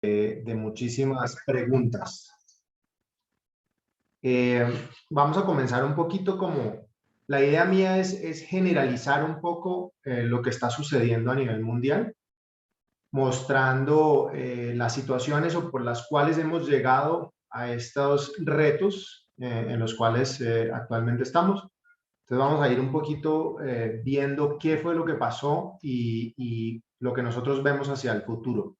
de muchísimas preguntas. Vamos a comenzar un poquito como... La idea mía es generalizar un poco lo que está sucediendo a nivel mundial, mostrando las situaciones o por las cuales hemos llegado a estos retos en los cuales actualmente estamos. Entonces vamos a ir un poquito viendo qué fue lo que pasó y lo que nosotros vemos hacia el futuro.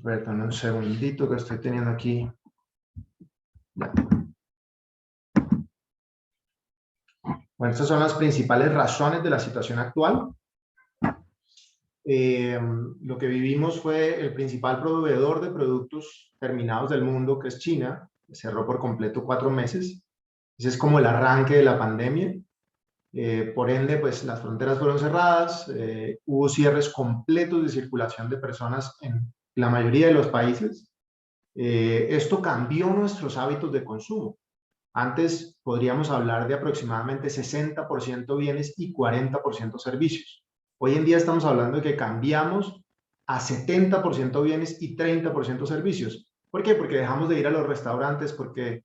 Perdón, un segundito que estoy teniendo aquí. Ya. Bueno, estas son las principales razones de la situación actual. Lo que vivimos fue el principal proveedor de productos terminados del mundo, que es China, cerró por completo 4 meses. Ese es como el arranque de la pandemia. Por ende, pues las fronteras fueron cerradas, hubo cierres completos de circulación de personas en la mayoría de los países. Esto cambió nuestros hábitos de consumo. Antes podríamos hablar de aproximadamente 60% bienes y 40% servicios. Hoy en día estamos hablando de que cambiamos a 70% bienes y 30% servicios. ¿Por qué? Porque dejamos de ir a los restaurantes, porque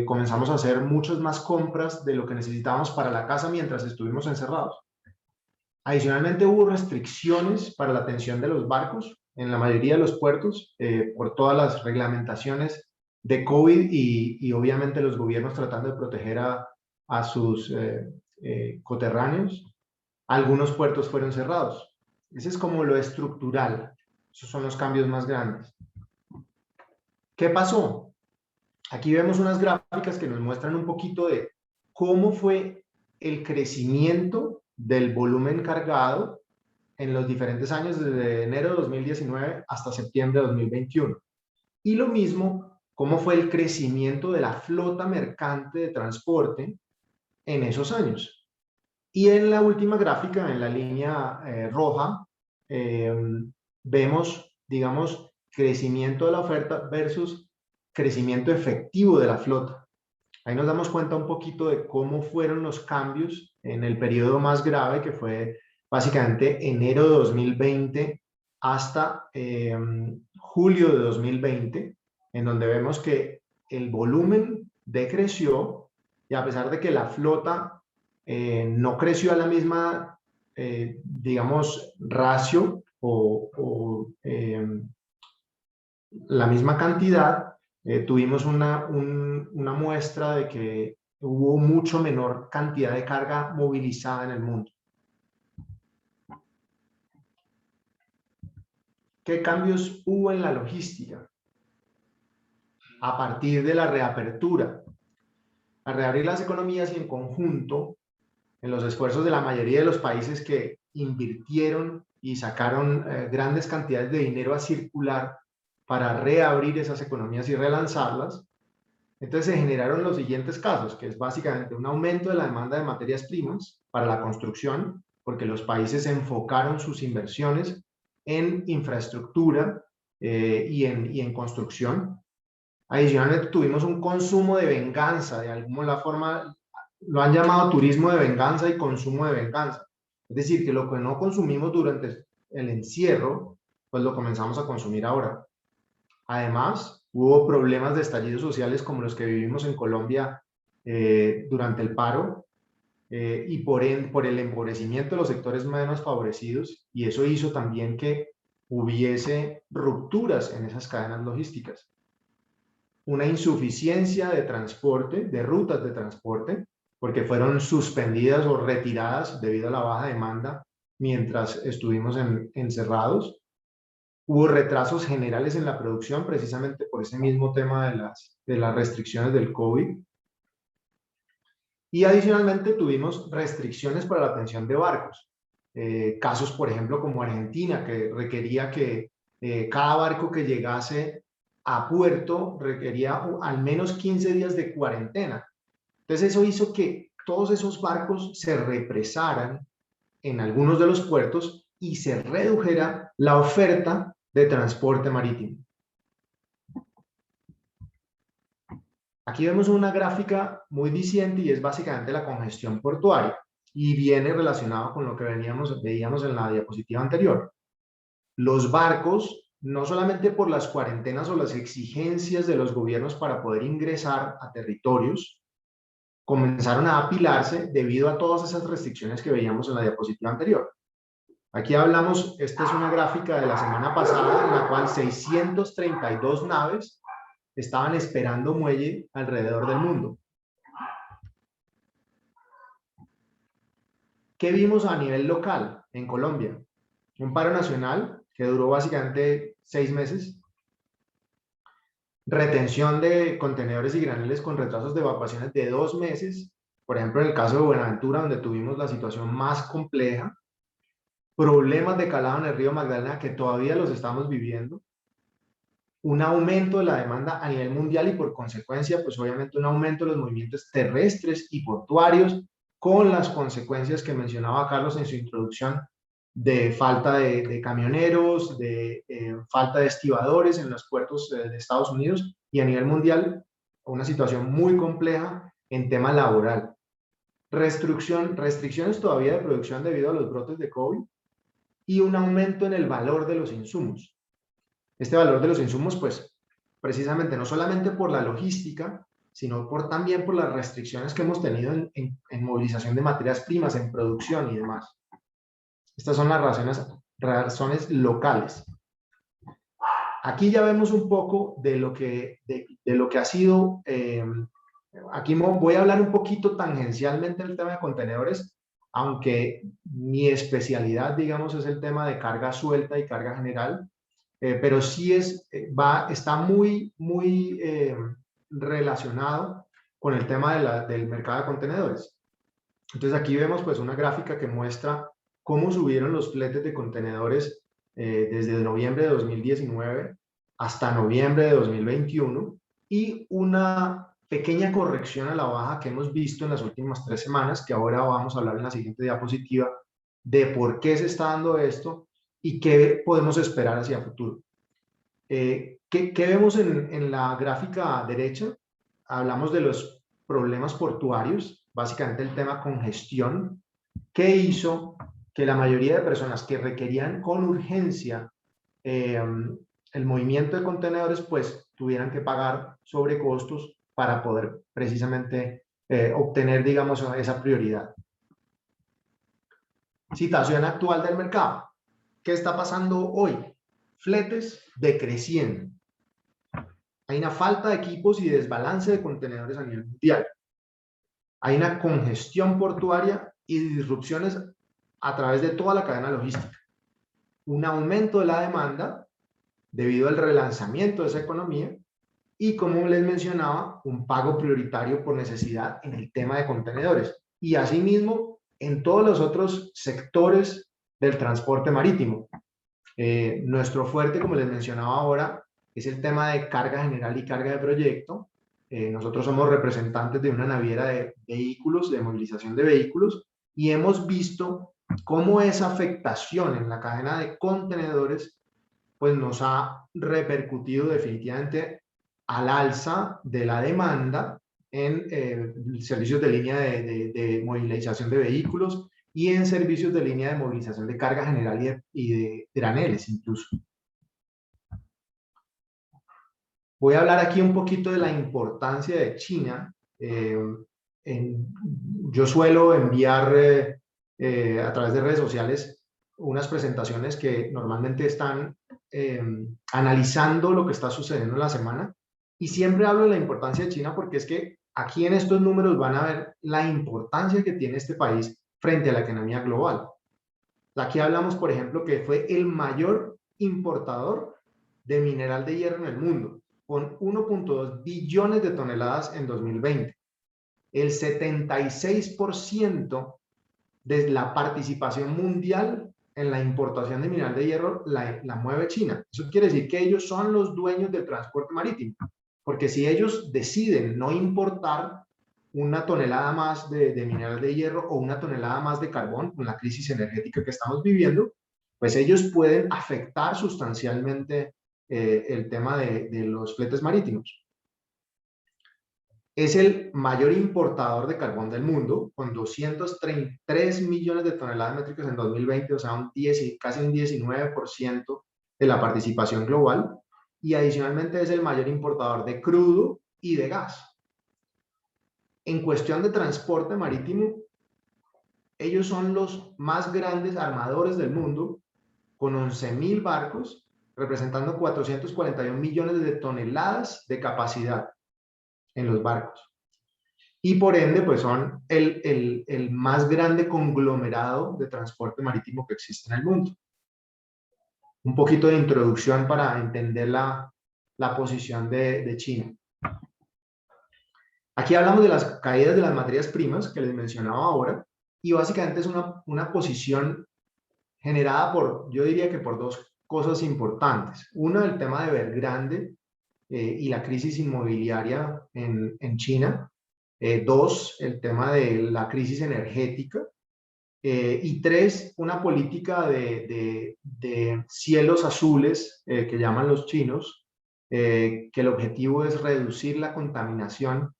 comenzamos a hacer muchas más compras de lo que necesitábamos para la casa mientras estuvimos encerrados. Adicionalmente hubo restricciones para la atención de los barcos en la mayoría de los puertos por todas las reglamentaciones de COVID y obviamente los gobiernos tratando de proteger a sus coterráneos. Algunos puertos fueron cerrados. Ese es como lo estructural. Esos son los cambios más grandes. ¿Qué pasó? Aquí vemos unas gráficas que nos muestran un poquito de cómo fue el crecimiento del volumen cargado en los diferentes años, desde enero de 2019 hasta septiembre de 2021. Y lo mismo, cómo fue el crecimiento de la flota mercante de transporte en esos años. Y en la última gráfica, en la línea roja, vemos, digamos, crecimiento de la oferta versus crecimiento efectivo de la flota. Ahí nos damos cuenta un poquito de cómo fueron los cambios en el periodo más grave, que fue básicamente enero de 2020 hasta julio de 2020, en donde vemos que el volumen decreció y a pesar de que la flota no creció a la misma, digamos, ratio o la misma cantidad, tuvimos una muestra de que hubo mucho menor cantidad de carga movilizada en el mundo. ¿Qué cambios hubo en la logística? A partir de la reapertura, a reabrir las economías y en conjunto, en los esfuerzos de la mayoría de los países que invirtieron y sacaron grandes cantidades de dinero a circular para reabrir esas economías y relanzarlas, entonces se generaron los siguientes casos, que es básicamente un aumento de la demanda de materias primas para la construcción, porque los países enfocaron sus inversiones en infraestructura y en construcción. Adicionalmente tuvimos un consumo de venganza, de alguna forma lo han llamado turismo de venganza y consumo de venganza. Es decir, que lo que no consumimos durante el encierro, pues lo comenzamos a consumir ahora. Además, hubo problemas de estallidos sociales como los que vivimos en Colombia durante el paro y por el empobrecimiento de los sectores menos favorecidos, y eso hizo también que hubiese rupturas en esas cadenas logísticas. Una insuficiencia de transporte, de rutas de transporte, porque fueron suspendidas o retiradas debido a la baja demanda mientras estuvimos encerrados. Hubo retrasos generales en la producción precisamente por ese mismo tema de las restricciones del COVID. Y adicionalmente tuvimos restricciones para la atención de barcos. Casos, por ejemplo, como Argentina, que requería que cada barco que llegase a puerto requería al menos 15 días de cuarentena. Entonces eso hizo que todos esos barcos se represaran en algunos de los puertos y se redujera la oferta de transporte marítimo. Aquí vemos una gráfica muy diciente y es básicamente la congestión portuaria. y viene relacionado con lo que veíamos en la diapositiva anterior. Los barcos, no solamente por las cuarentenas o las exigencias de los gobiernos para poder ingresar a territorios, comenzaron a apilarse debido a todas esas restricciones que veíamos en la diapositiva anterior. Aquí hablamos, esta es una gráfica de la semana pasada en la cual 632 naves estaban esperando muelle alrededor del mundo. ¿Qué vimos a nivel local en Colombia? Un paro nacional que duró básicamente 6 meses, retención de contenedores y graneles con retrasos de evacuaciones de 2 meses, por ejemplo en el caso de Buenaventura, donde tuvimos la situación más compleja, problemas de calado en el río Magdalena que todavía los estamos viviendo, un aumento de la demanda a nivel mundial y por consecuencia, pues obviamente un aumento de los movimientos terrestres y portuarios, con las consecuencias que mencionaba Carlos en su introducción de falta de camioneros, de falta de estibadores en los puertos de Estados Unidos y a nivel mundial una situación muy compleja en tema laboral. Restricciones todavía de producción debido a los brotes de COVID y un aumento en el valor de los insumos. Este valor de los insumos, pues, precisamente no solamente por la logística, sino también por las restricciones que hemos tenido en movilización de materias primas, en producción y demás. Estas son las razones locales. Aquí ya vemos un poco de lo que ha sido, aquí voy a hablar un poquito tangencialmente del tema de contenedores, aunque mi especialidad, digamos, es el tema de carga suelta y carga general, pero sí está muy relacionado con el tema del mercado de contenedores. Entonces aquí vemos pues una gráfica que muestra cómo subieron los fletes de contenedores desde noviembre de 2019 hasta noviembre de 2021 y una pequeña corrección a la baja que hemos visto en las últimas 3 semanas, que ahora vamos a hablar en la siguiente diapositiva, de por qué se está dando esto y qué podemos esperar hacia futuro. ¿Qué vemos en la gráfica derecha? Hablamos de los problemas portuarios, básicamente el tema congestión, que hizo que la mayoría de personas que requerían con urgencia el movimiento de contenedores, pues tuvieran que pagar sobrecostos para poder precisamente obtener, digamos, esa prioridad. Situación actual del mercado. ¿Qué está pasando hoy? Fletes decreciendo. Hay una falta de equipos y desbalance de contenedores a nivel mundial. Hay una congestión portuaria y disrupciones a través de toda la cadena logística. Un aumento de la demanda debido al relanzamiento de esa economía y, como les mencionaba, un pago prioritario por necesidad en el tema de contenedores. Y asimismo, en todos los otros sectores del transporte marítimo. Nuestro fuerte, como les mencionaba ahora, es el tema de carga general y carga de proyecto. Nosotros somos representantes de una naviera de vehículos, de movilización de vehículos, y hemos visto cómo esa afectación en la cadena de contenedores pues nos ha repercutido definitivamente al alza de la demanda en servicios de línea de movilización de vehículos y en servicios de línea de movilización de carga general y de graneles incluso. Voy a hablar aquí un poquito de la importancia de China. Yo suelo enviar a través de redes sociales unas presentaciones que normalmente están analizando lo que está sucediendo en la semana y siempre hablo de la importancia de China porque es que aquí en estos números van a ver la importancia que tiene este país frente a la economía global. Aquí hablamos, por ejemplo, que fue el mayor importador de mineral de hierro en el mundo, con 1.2 billones de toneladas en 2020. El 76% de la participación mundial en la importación de mineral de hierro la mueve China. Eso quiere decir que ellos son los dueños del transporte marítimo, porque si ellos deciden no importar una tonelada más de mineral de hierro o una tonelada más de carbón con la crisis energética que estamos viviendo, pues ellos pueden afectar sustancialmente el tema de los fletes marítimos. Es el mayor importador de carbón del mundo, con 233 millones de toneladas métricas en 2020, o sea, casi un 19% de la participación global. Y adicionalmente es el mayor importador de crudo y de gas. En cuestión de transporte marítimo, ellos son los más grandes armadores del mundo, con 11.000 barcos, representando 441 millones de toneladas de capacidad en los barcos. Y por ende, pues son el más grande conglomerado de transporte marítimo que existe en el mundo. Un poquito de introducción para entender la posición de China. Aquí hablamos de las caídas de las materias primas que les mencionaba ahora, y básicamente es una posición generada por, yo diría que por dos cosas importantes. Una, el tema de Evergrande y la crisis inmobiliaria en China. Dos, el tema de la crisis energética. Y tres, una política de cielos azules que llaman los chinos, que el objetivo es reducir la contaminación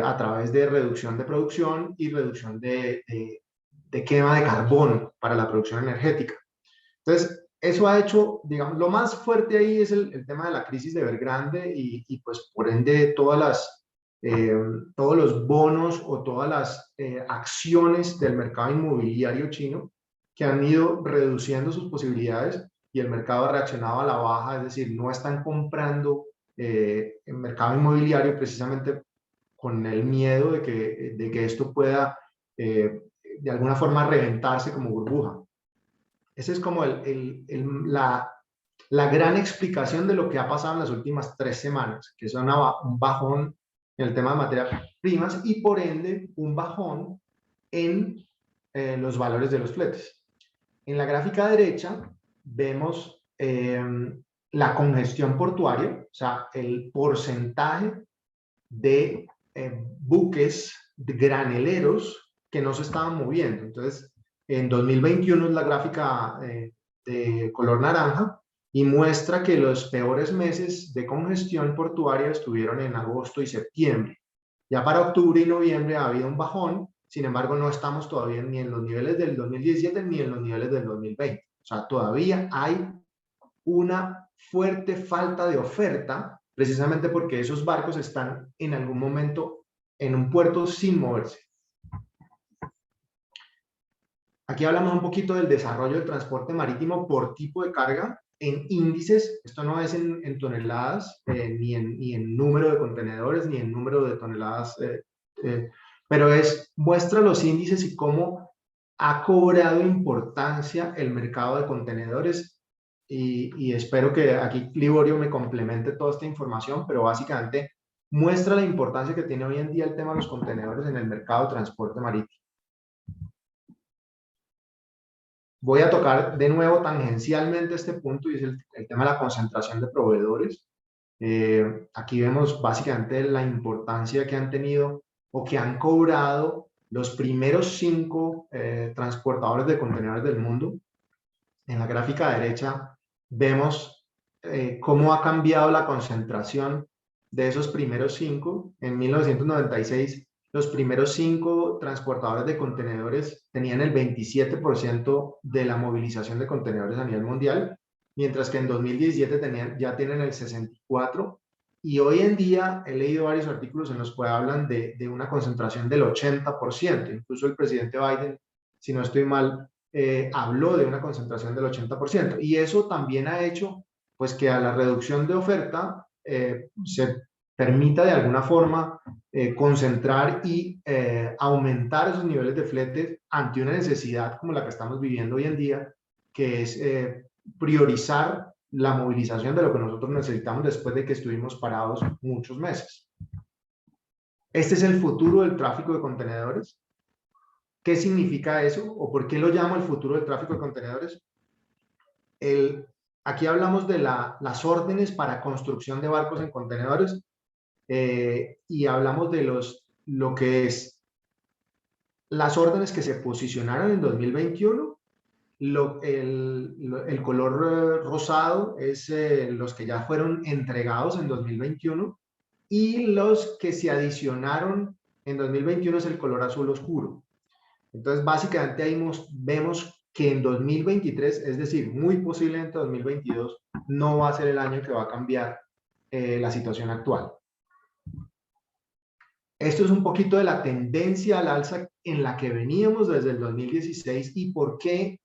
a través de reducción de producción y reducción de quema de carbono para la producción energética. Entonces, eso ha hecho, digamos, lo más fuerte ahí es el tema de la crisis de Evergrande y pues por ende todos los bonos o todas las acciones del mercado inmobiliario chino que han ido reduciendo sus posibilidades y el mercado ha reaccionado a la baja, es decir, no están comprando el mercado inmobiliario precisamente con el miedo de que esto pueda de alguna forma reventarse como burbuja. Esa es como la gran explicación de lo que ha pasado en las últimas 3 semanas, que es un bajón en el tema de materias primas y por ende un bajón en los valores de los fletes. En la gráfica derecha vemos la congestión portuaria, o sea, el porcentaje de buques de graneleros que no se estaban moviendo. Entonces, en 2021 es la gráfica de color naranja y muestra que los peores meses de congestión portuaria estuvieron en agosto y septiembre. Ya para octubre y noviembre ha habido un bajón, sin embargo no estamos todavía ni en los niveles del 2017 ni en los niveles del 2020. O sea, todavía hay una fuerte falta de oferta, precisamente porque esos barcos están en algún momento en un puerto sin moverse. Aquí hablamos un poquito del desarrollo del transporte marítimo por tipo de carga en índices. Esto no es en toneladas, ni en número de contenedores, ni en número de toneladas, pero muestra los índices y cómo ha cobrado importancia el mercado de contenedores. Y espero que aquí Liborio me complemente toda esta información, pero básicamente muestra la importancia que tiene hoy en día el tema de los contenedores en el mercado de transporte marítimo. Voy a tocar de nuevo tangencialmente este punto y es el tema de la concentración de proveedores. Aquí vemos básicamente la importancia que han tenido o que han cobrado los primeros 5 transportadores de contenedores del mundo. En la gráfica derecha vemos cómo ha cambiado la concentración de esos primeros 5. En 1996 los primeros 5 transportadores de contenedores tenían el 27% de la movilización de contenedores a nivel mundial, mientras que en 2017 ya tienen el 64%, y hoy en día he leído varios artículos en los que hablan de una concentración del 80%. Incluso el presidente Biden, si no estoy mal, habló de una concentración del 80%. Y eso también ha hecho pues, que a la reducción de oferta se permita de alguna forma concentrar y aumentar esos niveles de flete ante una necesidad como la que estamos viviendo hoy en día, que es priorizar la movilización de lo que nosotros necesitamos después de que estuvimos parados muchos meses. Este es el futuro del tráfico de contenedores. ¿Qué significa eso? ¿O por qué lo llamo el futuro del tráfico de contenedores? Aquí hablamos de las órdenes para construcción de barcos en contenedores y hablamos de lo que es las órdenes que se posicionaron en 2021. El color rosado es los que ya fueron entregados en 2021 y los que se adicionaron en 2021 es el color azul oscuro. Entonces, básicamente ahí vemos que en 2023, es decir, muy posiblemente 2022, no va a ser el año que va a cambiar la situación actual. Esto es un poquito de la tendencia al alza en la que veníamos desde el 2016 y por qué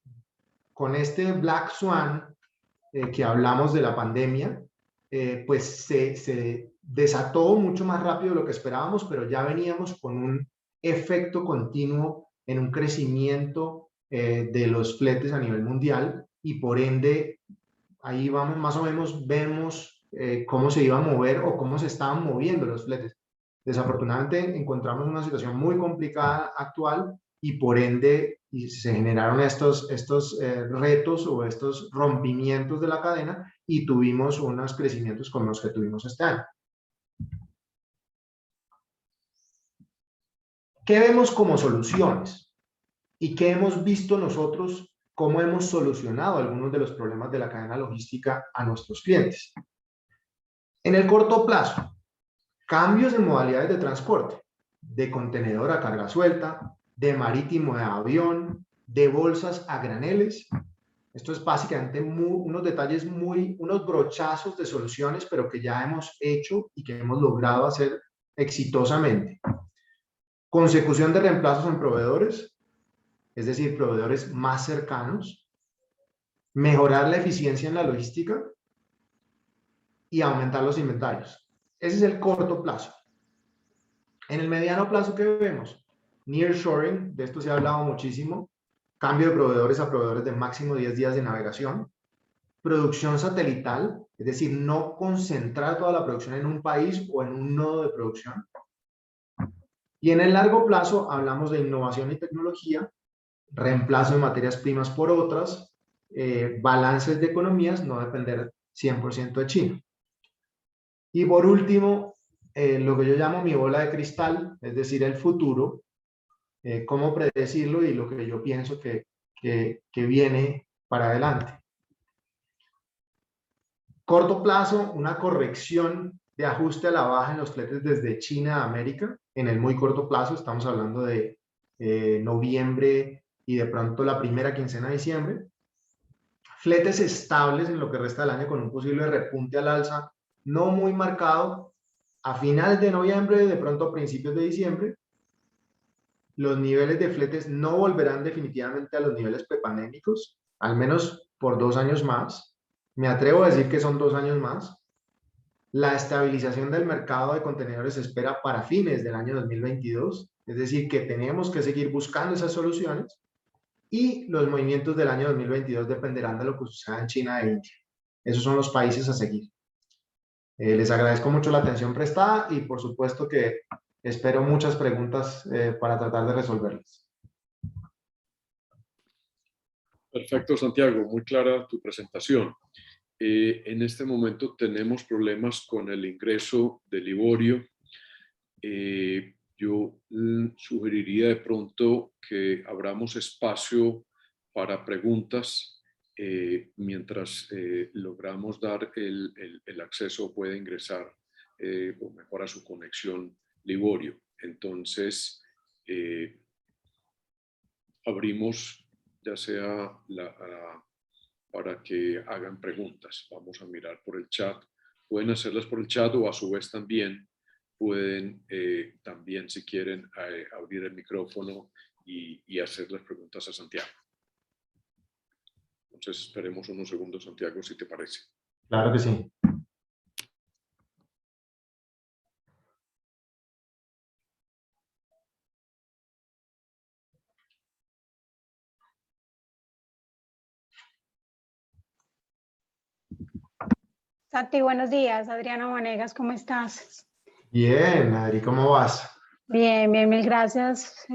con este Black Swan que hablamos de la pandemia, pues se desató mucho más rápido de lo que esperábamos, pero ya veníamos con un efecto continuo en un crecimiento de los fletes a nivel mundial y por ende ahí vamos más o menos vemos cómo se iba a mover o cómo se estaban moviendo los fletes. Desafortunadamente encontramos una situación muy complicada actual y por ende se generaron estos retos o estos rompimientos de la cadena y tuvimos unos crecimientos como los que tuvimos este año. ¿Qué vemos como soluciones? ¿Y qué hemos visto nosotros? ¿Cómo hemos solucionado algunos de los problemas de la cadena logística a nuestros clientes? En el corto plazo, cambios en modalidades de transporte, de contenedor a carga suelta, de marítimo a avión, de bolsas a graneles. Esto es básicamente unos detalles unos brochazos de soluciones, pero que ya hemos hecho y que hemos logrado hacer exitosamente. Consecución de reemplazos en proveedores, es decir, proveedores más cercanos. Mejorar la eficiencia en la logística y aumentar los inventarios. Ese es el corto plazo. En el mediano plazo, ¿qué vemos? Nearshoring, de esto se ha hablado muchísimo. Cambio de proveedores a proveedores de máximo 10 días de navegación. Producción satelital, es decir, no concentrar toda la producción en un país o en un nodo de producción. Y en el largo plazo hablamos de innovación y tecnología, reemplazo de materias primas por otras, balances de economías, no depender 100% de China. Y por último, lo que yo llamo mi bola de cristal, es decir, el futuro, cómo predecirlo y lo que yo pienso que viene para adelante. Corto plazo, una corrección de ajuste a la baja en los fletes desde China a América. En el muy corto plazo, estamos hablando de noviembre y de pronto la primera quincena de diciembre. Fletes estables en lo que resta del año con un posible repunte al alza, no muy marcado, a finales de noviembre, de pronto a principios de diciembre. Los niveles de fletes no volverán definitivamente a los niveles prepandémicos, al menos por 2 años más. Me atrevo a decir que son 2 años más. La estabilización del mercado de contenedores se espera para fines del año 2022, es decir, que tenemos que seguir buscando esas soluciones y los movimientos del año 2022 dependerán de lo que suceda en China e India. Esos son los países a seguir. Les agradezco mucho la atención prestada y por supuesto que espero muchas preguntas para tratar de resolverlas. Perfecto, Santiago, muy clara tu presentación. En este momento tenemos problemas con el ingreso de Liborio. Yo sugeriría de pronto que abramos espacio para preguntas mientras logramos dar el acceso, puede ingresar o mejora su conexión Liborio. Entonces, abrimos ya sea para que hagan preguntas. Vamos a mirar por el chat. Pueden hacerlas por el chat o a su vez también pueden, también si quieren, abrir el micrófono y hacer las preguntas a Santiago. Entonces esperemos unos segundos, Santiago, si te parece. Claro que sí. Santi, buenos días. Adriana Vanegas, ¿cómo estás? Bien, Adri, ¿cómo vas? Bien, bien, mil gracias.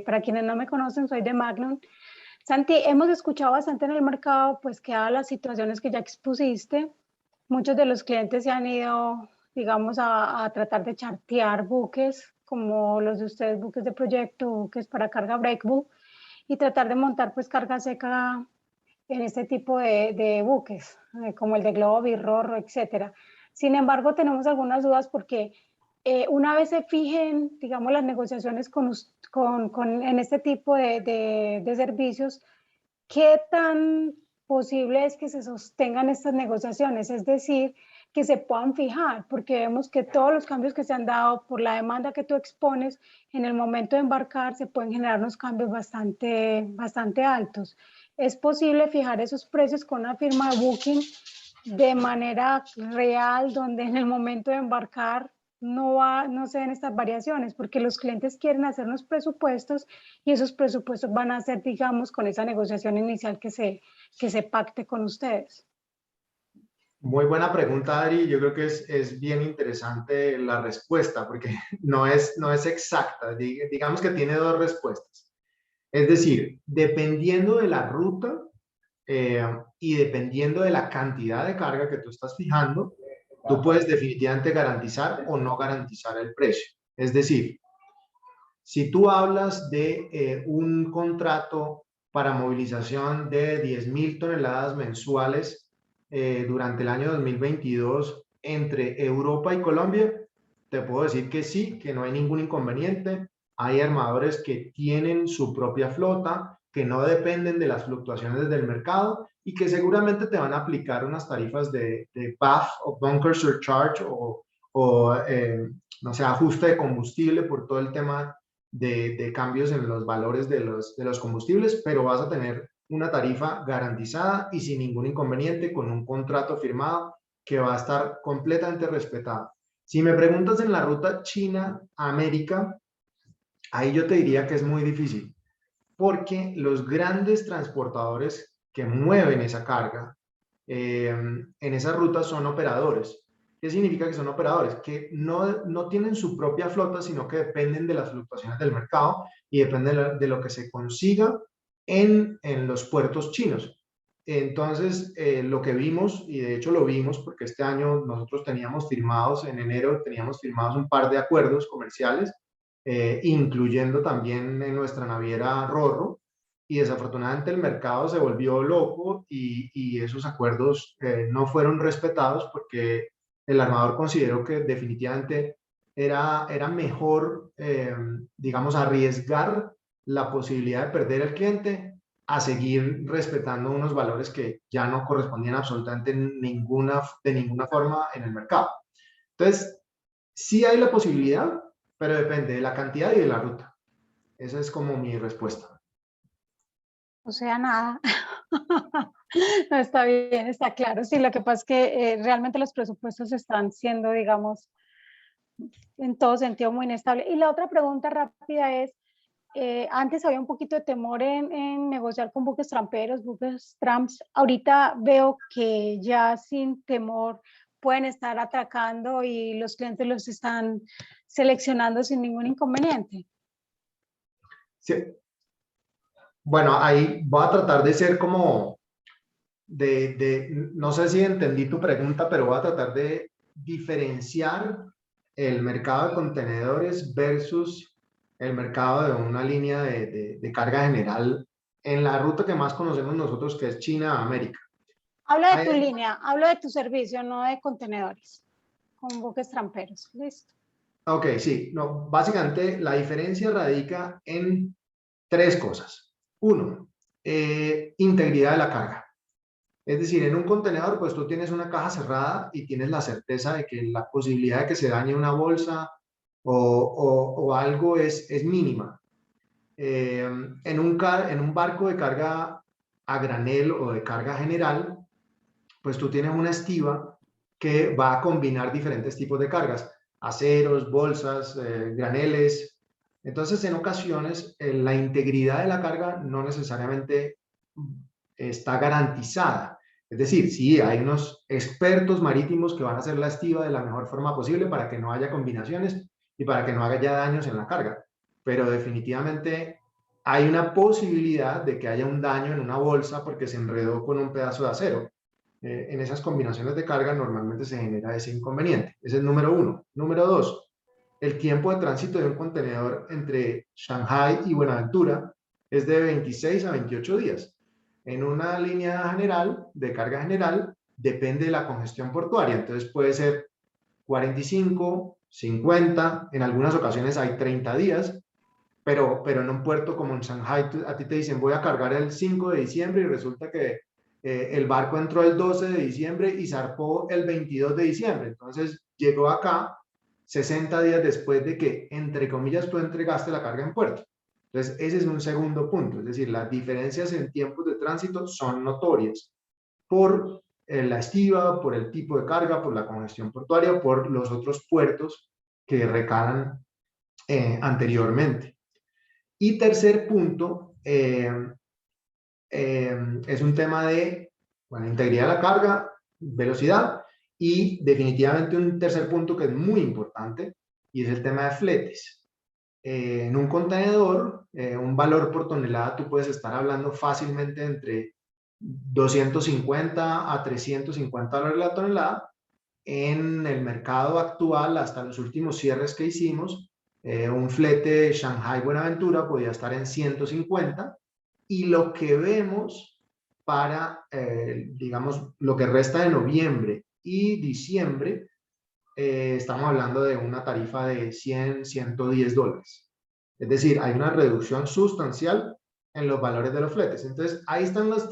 Para quienes no me conocen, soy de Magnum. Santi, hemos escuchado bastante en el mercado, pues que a las situaciones que ya expusiste, muchos de los clientes se han ido, digamos, a tratar de chartear buques, como los de ustedes, buques de proyecto, buques para carga breakable, y tratar de montar pues carga seca en este tipo de buques, como el de Globe, Rorro, etcétera. Sin embargo, tenemos algunas dudas porque una vez se fijen, digamos, las negociaciones en este tipo de servicios, ¿qué tan posible es que se sostengan estas negociaciones? Es decir, que se puedan fijar, porque vemos que todos los cambios que se han dado por la demanda que tú expones, en el momento de embarcar se pueden generar unos cambios bastante altos. ¿Es posible fijar esos precios con una firma de booking de manera real, donde en el momento de embarcar no se den estas variaciones? Porque los clientes quieren hacer unos presupuestos y esos presupuestos van a ser, digamos, con esa negociación inicial que se pacte con ustedes. Muy buena pregunta, Adri. Yo creo que es bien interesante la respuesta porque no es exacta. Digamos que tiene dos respuestas. Es decir, dependiendo de la ruta y dependiendo de la cantidad de carga que tú estás fijando, tú puedes definitivamente garantizar o no garantizar el precio. Es decir, si tú hablas de un contrato para movilización de 10.000 toneladas mensuales durante el año 2022 entre Europa y Colombia, te puedo decir que sí, que no hay ningún inconveniente. Hay armadores que tienen su propia flota, que no dependen de las fluctuaciones del mercado y que seguramente te van a aplicar unas tarifas de BAF o Bunker Surcharge o no sé, ajuste de combustible por todo el tema de cambios en los valores de los combustibles, pero vas a tener una tarifa garantizada y sin ningún inconveniente con un contrato firmado que va a estar completamente respetado. Si me preguntas en la ruta China-América, ahí yo te diría que es muy difícil, porque los grandes transportadores que mueven esa carga en esas rutas son operadores. ¿Qué significa que son operadores? Que no tienen su propia flota, sino que dependen de las fluctuaciones del mercado y dependen de lo que se consiga en los puertos chinos. Entonces, lo que vimos, y de hecho lo vimos porque este año nosotros teníamos firmados, en enero teníamos firmados un par de acuerdos comerciales, incluyendo también en nuestra naviera Rorro, y desafortunadamente el mercado se volvió loco y esos acuerdos no fueron respetados porque el armador consideró que definitivamente era mejor, digamos, arriesgar la posibilidad de perder al cliente a seguir respetando unos valores que ya no correspondían absolutamente de ninguna forma en el mercado. Entonces, sí hay la posibilidad, pero depende de la cantidad y de la ruta. Esa es como mi respuesta. O sea, nada. No, está bien, está claro. Sí, lo que pasa es que realmente los presupuestos están siendo, digamos, en todo sentido muy inestables. Y la otra pregunta rápida es, antes había un poquito de temor en negociar con buques tramperos, buques tramps. Ahorita veo que ya sin temor pueden estar atracando y los clientes los están seleccionando sin ningún inconveniente. Sí. Bueno, ahí voy a tratar de ser como, no sé si entendí tu pregunta, pero voy a tratar de diferenciar el mercado de contenedores versus el mercado de una línea de carga general en la ruta que más conocemos nosotros, que es China-América. Habla de tu línea, habla de tu servicio, no de contenedores, con buques tramperos. Listo. Ok, sí. No, básicamente la diferencia radica en tres cosas. Uno, integridad de la carga. Es decir, en un contenedor, pues tú tienes una caja cerrada y tienes la certeza de que la posibilidad de que se dañe una bolsa o algo es mínima. En un barco de carga a granel o de carga general, pues tú tienes una estiba que va a combinar diferentes tipos de cargas, aceros, bolsas, graneles. Entonces, en ocasiones, la integridad de la carga no necesariamente está garantizada. Es decir, sí, hay unos expertos marítimos que van a hacer la estiba de la mejor forma posible para que no haya combinaciones y para que no haya daños en la carga. Pero definitivamente hay una posibilidad de que haya un daño en una bolsa porque se enredó con un pedazo de acero. En esas combinaciones de carga normalmente se genera ese inconveniente. Ese es el número uno. Número dos, el tiempo de tránsito de un contenedor entre Shanghai y Buenaventura es de 26 a 28 días. En una línea general, de carga general, depende de la congestión portuaria. Entonces puede ser 45, 50, en algunas ocasiones hay 30 días, pero en un puerto como en Shanghai, a ti te dicen voy a cargar el 5 de diciembre y resulta que el barco entró el 12 de diciembre y zarpó el 22 de diciembre. Entonces llegó acá 60 días después de que, entre comillas, tú entregaste la carga en puerto. Entonces ese es un segundo punto, es decir, las diferencias en tiempos de tránsito son notorias por la estiva, por el tipo de carga, por la congestión portuaria, por los otros puertos que recalan anteriormente. Y tercer punto, es un tema de, bueno, integridad de la carga, velocidad y definitivamente un tercer punto que es muy importante y es el tema de fletes. En un contenedor, un valor por tonelada, tú puedes estar hablando fácilmente entre 250 a 350 dólares la tonelada. En el mercado actual, hasta los últimos cierres que hicimos, un flete Shanghai-Buenaventura podía estar en 150 y lo que vemos para, digamos, lo que resta de noviembre y diciembre, estamos hablando de una tarifa de 100, 110 dólares. Es decir, hay una reducción sustancial en los valores de los fletes. Entonces, ahí están las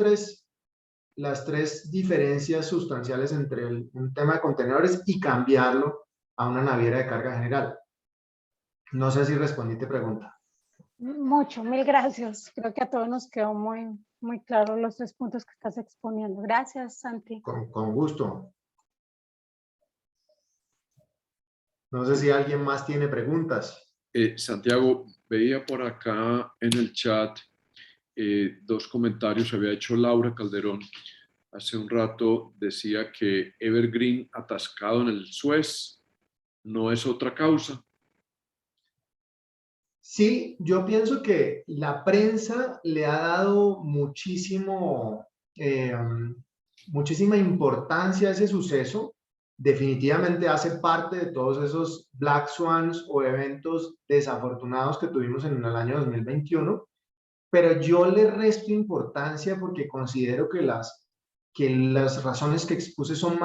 tres diferencias sustanciales entre un tema de contenedores y cambiarlo a una naviera de carga general. No sé si respondí tu pregunta. Mucho, mil gracias. Creo que a todos nos quedó muy claro los 3 puntos que estás exponiendo. Gracias, Santi. Con gusto. No sé si alguien más tiene preguntas. Santiago, veía por acá en el chat 2 comentarios. Había hecho Laura Calderón. Hace un rato decía que Evergreen atascado en el Suez no es otra causa. Sí, yo pienso que la prensa le ha dado muchísima importancia a ese suceso. Definitivamente hace parte de todos esos Black Swans o eventos desafortunados que tuvimos en el año 2021, pero yo le resto importancia porque considero que las razones que expuse son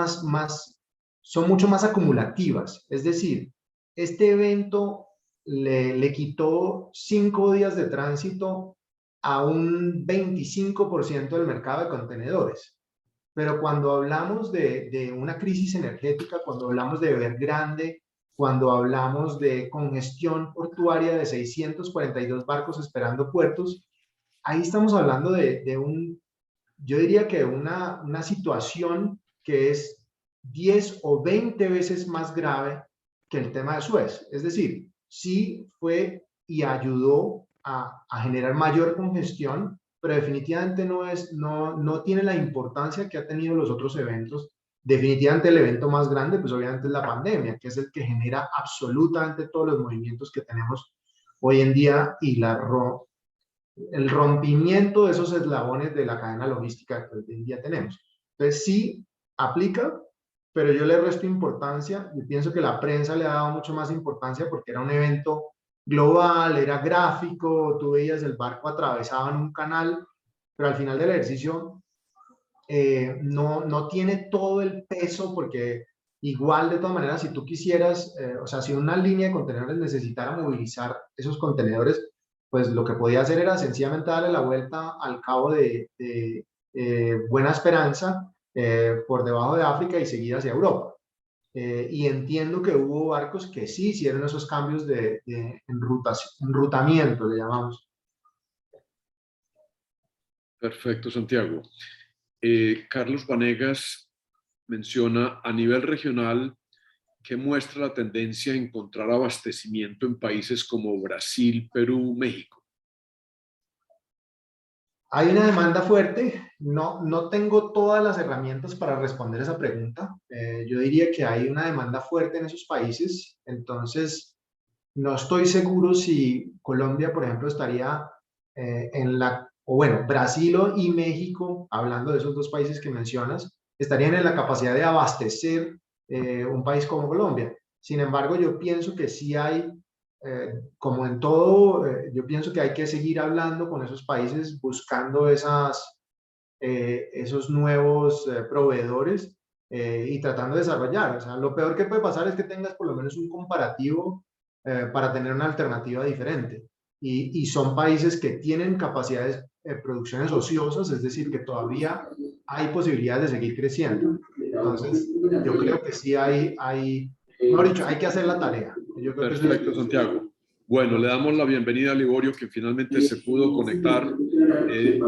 mucho más acumulativas. Es decir, este evento le quitó 5 días de tránsito a un 25% del mercado de contenedores. Pero cuando hablamos de una crisis energética, cuando hablamos de Evergrande, cuando hablamos de congestión portuaria de 642 barcos esperando puertos, ahí estamos hablando yo diría que una situación que es 10 o 20 veces más grave que el tema de Suez. Es decir, sí fue y ayudó a generar mayor congestión, pero definitivamente no tiene la importancia que ha tenido los otros eventos. Definitivamente el evento más grande, pues obviamente es la pandemia, que es el que genera absolutamente todos los movimientos que tenemos hoy en día y el rompimiento de esos eslabones de la cadena logística que hoy en día tenemos. Entonces sí aplica, pero yo le resto importancia y pienso que la prensa le ha dado mucho más importancia porque era un evento global, era gráfico, tú veías el barco atravesado en un canal, pero al final del ejercicio no tiene todo el peso porque igual de todas maneras si tú quisieras, o sea, si una línea de contenedores necesitara movilizar esos contenedores, pues lo que podía hacer era sencillamente darle la vuelta al cabo de Buena Esperanza por debajo de África y seguir hacia Europa. Y entiendo que hubo barcos que sí hicieron esos cambios de enrutamiento, le llamamos. Perfecto, Santiago. Carlos Vanegas menciona a nivel regional que muestra la tendencia a encontrar abastecimiento en países como Brasil, Perú, México. Hay una demanda fuerte, no tengo todas las herramientas para responder esa pregunta. Yo diría que hay una demanda fuerte en esos países, entonces no estoy seguro si Colombia, por ejemplo, estaría Brasil y México, hablando de esos 2 países que mencionas, estarían en la capacidad de abastecer un país como Colombia. Sin embargo, yo pienso que sí hay como en todo, yo pienso que hay que seguir hablando con esos países, buscando esos nuevos proveedores y tratando de desarrollar. O sea, lo peor que puede pasar es que tengas por lo menos un comparativo para tener una alternativa diferente. Y son países que tienen capacidades, producciones ociosas, es decir, que todavía hay posibilidades de seguir creciendo. Entonces, yo creo que sí mejor dicho, hay que hacer la tarea. Yo creo que eso Perfecto, Santiago. Bueno, le damos la bienvenida a Liborio, que finalmente se pudo conectar.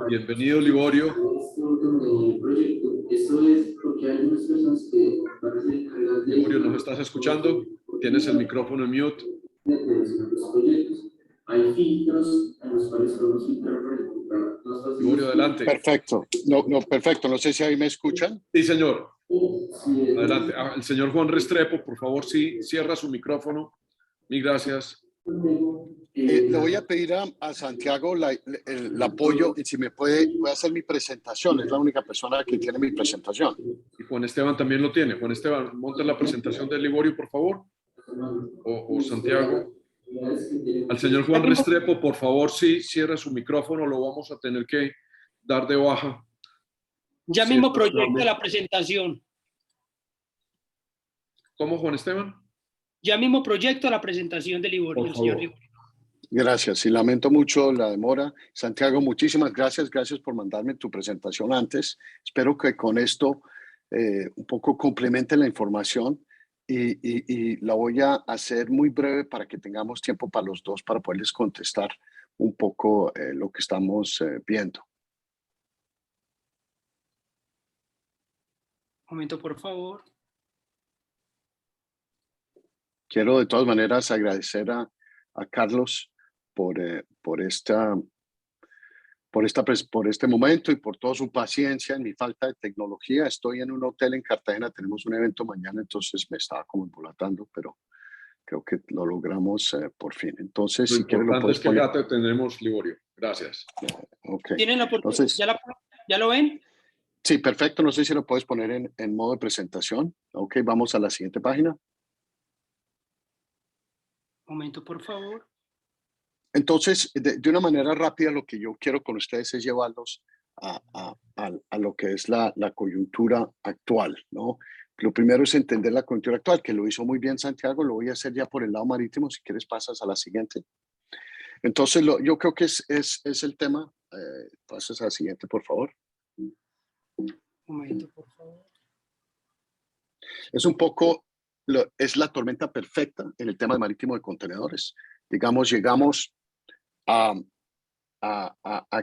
Bienvenido, Liborio. Liborio, ¿nos estás escuchando? Tienes el micrófono en mute. Liborio, adelante. Perfecto. Perfecto. No sé si ahí me escuchan. Sí, señor. Adelante. El señor Juan Restrepo, por favor, sí, cierra su micrófono. Mil gracias. Le voy a pedir a Santiago el apoyo y si me puede hacer mi presentación. Es la única persona que tiene mi presentación. Y Juan Esteban también lo tiene. Juan Esteban, monta la presentación de Liborio, por favor. O Santiago. Al señor Juan Restrepo, por favor, sí, cierra su micrófono. Lo vamos a tener que dar de baja. Ya mismo proyecto la presentación. ¿Cómo, Juan Esteban? Ya mismo proyecto la presentación de Liborio, el señor Liborio. Gracias y lamento mucho la demora. Santiago, muchísimas gracias. Gracias por mandarme tu presentación antes. Espero que con esto un poco complemente la información y la voy a hacer muy breve para que tengamos tiempo para los dos para poderles contestar un poco lo que estamos viendo. Un momento, por favor. Quiero de todas maneras agradecer a Carlos por este momento y por toda su paciencia en mi falta de tecnología. Estoy en un hotel en Cartagena, tenemos un evento mañana, entonces me estaba como embolatando, pero creo que lo logramos por fin. Entonces, si quieres lo puedes poner. Ya te tendremos, Liborio. Gracias. Okay. ¿Tienen la oportunidad? Entonces, ¿Ya lo ven? Sí, perfecto. No sé si lo puedes poner en modo de presentación. Ok, vamos a la siguiente página. Un momento, por favor. Entonces, de una manera rápida, lo que yo quiero con ustedes es llevarlos a lo que es la coyuntura actual, ¿no? Lo primero es entender la coyuntura actual, que lo hizo muy bien Santiago, lo voy a hacer ya por el lado marítimo, si quieres pasas a la siguiente. Entonces, yo creo que es el tema. Pasas a la siguiente, por favor. Un momento, por favor. Es un poco, es la tormenta perfecta en el tema marítimo de contenedores. Digamos, llegamos a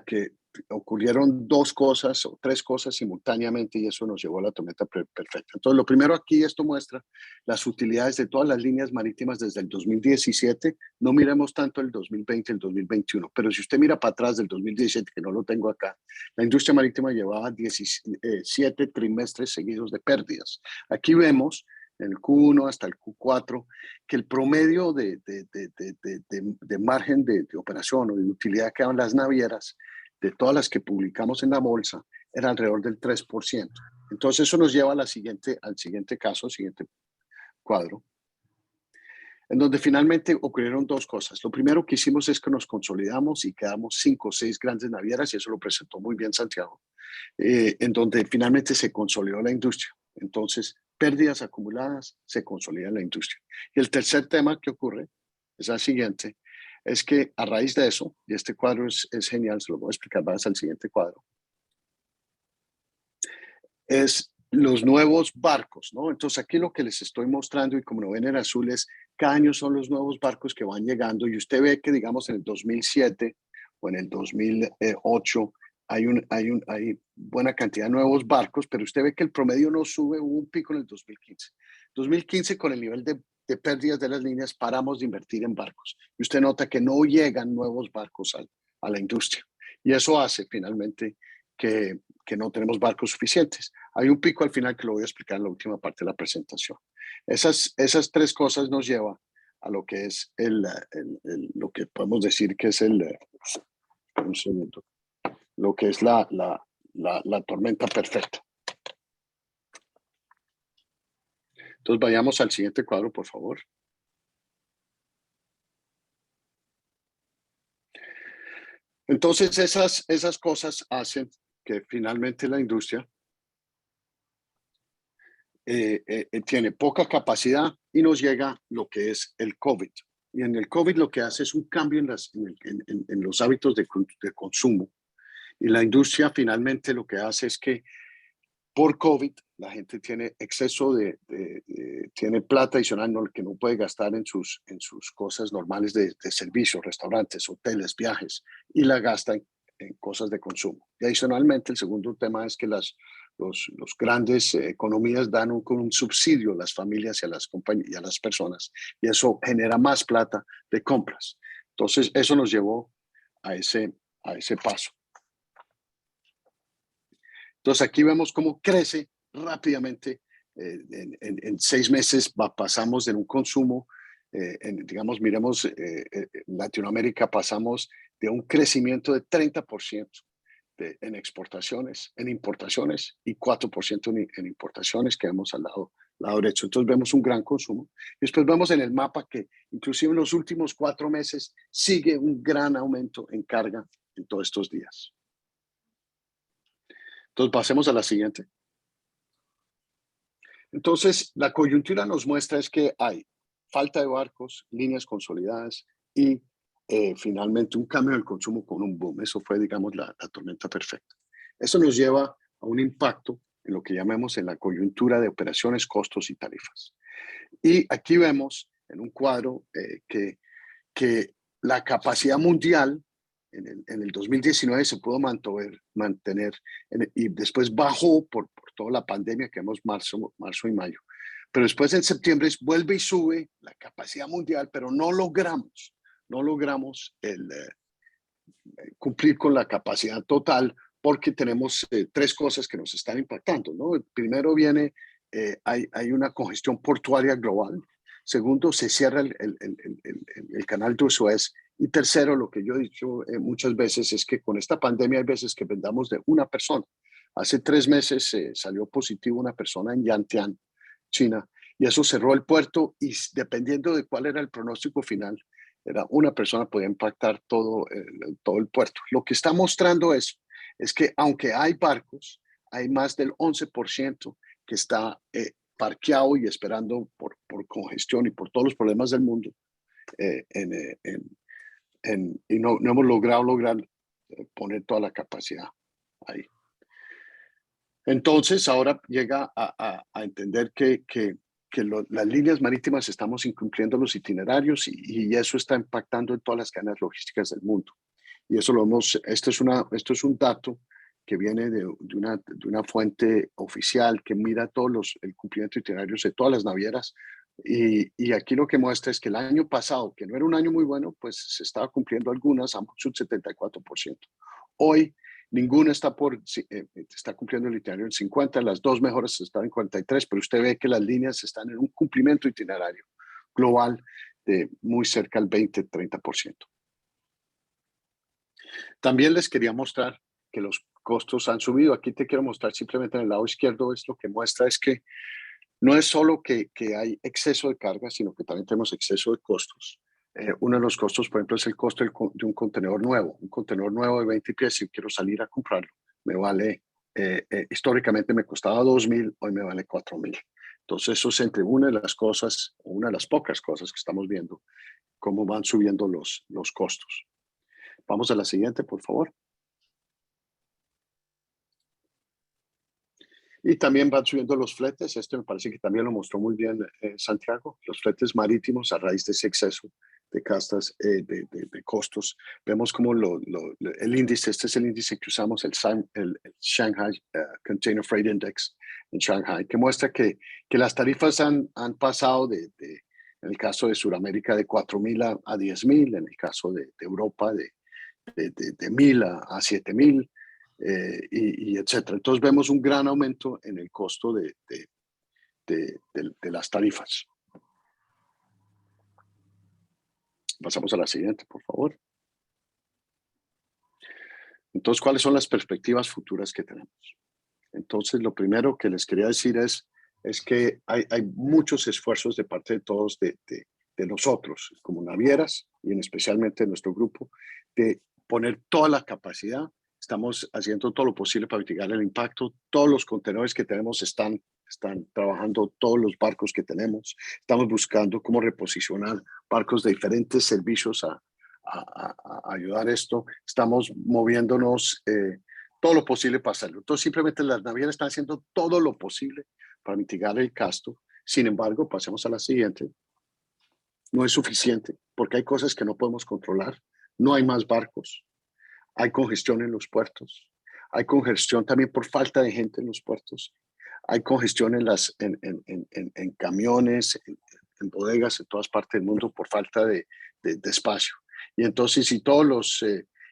que ocurrieron dos cosas o tres cosas simultáneamente y eso nos llevó a la tormenta perfecta. Entonces, lo primero aquí, esto muestra las utilidades de todas las líneas marítimas desde el 2017. No miremos tanto el 2020, el 2021, pero si usted mira para atrás del 2017, que no lo tengo acá, la industria marítima llevaba 17 trimestres seguidos de pérdidas. Aquí vemos en el Q1 hasta el Q4, que el promedio de margen de operación o de utilidad que daban las navieras, de todas las que publicamos en la bolsa, era alrededor del 3%. Entonces eso nos lleva al siguiente caso, siguiente cuadro, en donde finalmente ocurrieron dos cosas. Lo primero que hicimos es que nos consolidamos y quedamos 5 o 6 grandes navieras, y eso lo presentó muy bien Santiago, en donde finalmente se consolidó la industria. Entonces, pérdidas acumuladas, se consolida la industria. Y el tercer tema que ocurre es el siguiente, es que a raíz de eso, y este cuadro es genial, se lo voy a explicar más al siguiente cuadro, es los nuevos barcos, ¿no? Entonces aquí lo que les estoy mostrando, y como lo ven en azul, es cada año son los nuevos barcos que van llegando, y usted ve que, digamos, en el 2007 o en el 2008 hay buena cantidad de nuevos barcos, pero usted ve que el promedio no sube. Hubo un pico en el 2015. 2015, con el nivel de pérdidas de las líneas, paramos de invertir en barcos. Y usted nota que no llegan nuevos barcos a la industria. Y eso hace finalmente que no tenemos barcos suficientes. Hay un pico al final que lo voy a explicar en la última parte de la presentación. Esas tres cosas nos llevan a lo que es lo que podemos decir que es un segundo, lo que es la tormenta perfecta. Entonces vayamos al siguiente cuadro, por favor. Entonces esas cosas hacen que finalmente la industria tiene poca capacidad y nos llega lo que es el COVID. Y en el COVID lo que hace es un cambio en los hábitos de consumo. Y la industria finalmente lo que hace es que por COVID la gente tiene exceso tiene plata adicional que no puede gastar en sus cosas normales de servicios, restaurantes, hoteles, viajes, y la gasta en cosas de consumo. Y adicionalmente el segundo tema es que los grandes economías dan un subsidio a las familias y a las compañías y a las personas, y eso genera más plata de compras. Entonces eso nos llevó a ese paso. Entonces aquí vemos cómo crece rápidamente. En 6 meses pasamos de un consumo, digamos, miremos Latinoamérica, pasamos de un crecimiento de 30% en exportaciones, en importaciones y 4% en importaciones, que vemos al lado derecho. Entonces vemos un gran consumo. Y después vemos en el mapa que inclusive en los últimos 4 meses sigue un gran aumento en carga en todos estos días. Entonces pasemos a la siguiente. Entonces la coyuntura nos muestra es que hay falta de barcos, líneas consolidadas y finalmente un cambio del consumo con un boom. Eso fue, digamos, la tormenta perfecta. Eso nos lleva a un impacto en lo que llamamos en la coyuntura de operaciones, costos y tarifas. Y aquí vemos en un cuadro que la capacidad mundial en el 2019 se pudo mantener y después bajó por toda la pandemia que vemos marzo y mayo. Pero después en septiembre vuelve y sube la capacidad mundial, pero no logramos cumplir con la capacidad total porque tenemos 3 cosas que nos están impactando, ¿no? Primero viene, hay una congestión portuaria global. Segundo, se cierra el canal de Suez. Y tercero, lo que yo he dicho muchas veces es que con esta pandemia hay veces que vendamos de una persona. Hace 3 meses salió positivo una persona en Yantian, China, y eso cerró el puerto y dependiendo de cuál era el pronóstico final, era una persona podía impactar todo el puerto. Lo que está mostrando eso es que aunque hay barcos, hay más del 11% que está parqueado y esperando por congestión y por todos los problemas del mundo y no hemos logrado poner toda la capacidad ahí. Entonces ahora llega a entender que las líneas marítimas estamos incumpliendo los itinerarios y eso está impactando en todas las cadenas logísticas del mundo. Y eso lo hemos, esto es un dato que viene de una fuente oficial que mira el cumplimiento de itinerarios de todas las navieras. Y aquí lo que muestra es que el año pasado, que no era un año muy bueno, pues se estaba cumpliendo algunas a mucho un 74%. Hoy ninguna está cumpliendo el itinerario en 50, las 2 mejores están en 43, pero usted ve que las líneas están en un cumplimiento itinerario global de muy cerca al 20-30%. También les quería mostrar que los costos han subido. Aquí te quiero mostrar simplemente en el lado izquierdo, es lo que muestra es que no es solo que hay exceso de carga, sino que también tenemos exceso de costos. Uno de los costos, por ejemplo, es el costo de un contenedor nuevo. Un contenedor nuevo de 20 pies, si quiero salir a comprarlo, me vale, históricamente me costaba 2.000, hoy me vale 4.000. Entonces eso es entre una de las cosas, o una de las pocas cosas que estamos viendo, cómo van subiendo los costos. Vamos a la siguiente, por favor. Y también van subiendo los fletes. Esto me parece que también lo mostró muy bien Santiago. Los fletes marítimos a raíz de ese exceso de de costos. Vemos como el índice, este es el índice que usamos, el Shanghai Container Freight Index en Shanghai, que muestra que las tarifas han pasado en el caso de Sudamérica de 4.000 a 10.000, en el caso de Europa de 1.000 a 7.000. Y etcétera. Entonces vemos un gran aumento en el costo de las tarifas. Pasamos a la siguiente, por favor. Entonces, ¿cuáles son las perspectivas futuras que tenemos? Entonces, lo primero que les quería decir es que hay muchos esfuerzos de parte de todos, de nosotros, como navieras, y en especialmente de nuestro grupo, de poner toda la capacidad Estamos haciendo todo lo posible para mitigar el impacto. Todos los contenedores que tenemos están trabajando, todos los barcos que tenemos. Estamos buscando cómo reposicionar barcos de diferentes servicios a ayudar a esto. Estamos moviéndonos todo lo posible para hacerlo. Entonces, simplemente las navieras están haciendo todo lo posible para mitigar el gasto. Sin embargo, pasemos a la siguiente. No es suficiente porque hay cosas que no podemos controlar. No hay más barcos. Hay congestión en los puertos. Hay congestión también por falta de gente en los puertos. Hay congestión en camiones, en bodegas, en todas partes del mundo por falta de espacio. Y entonces, si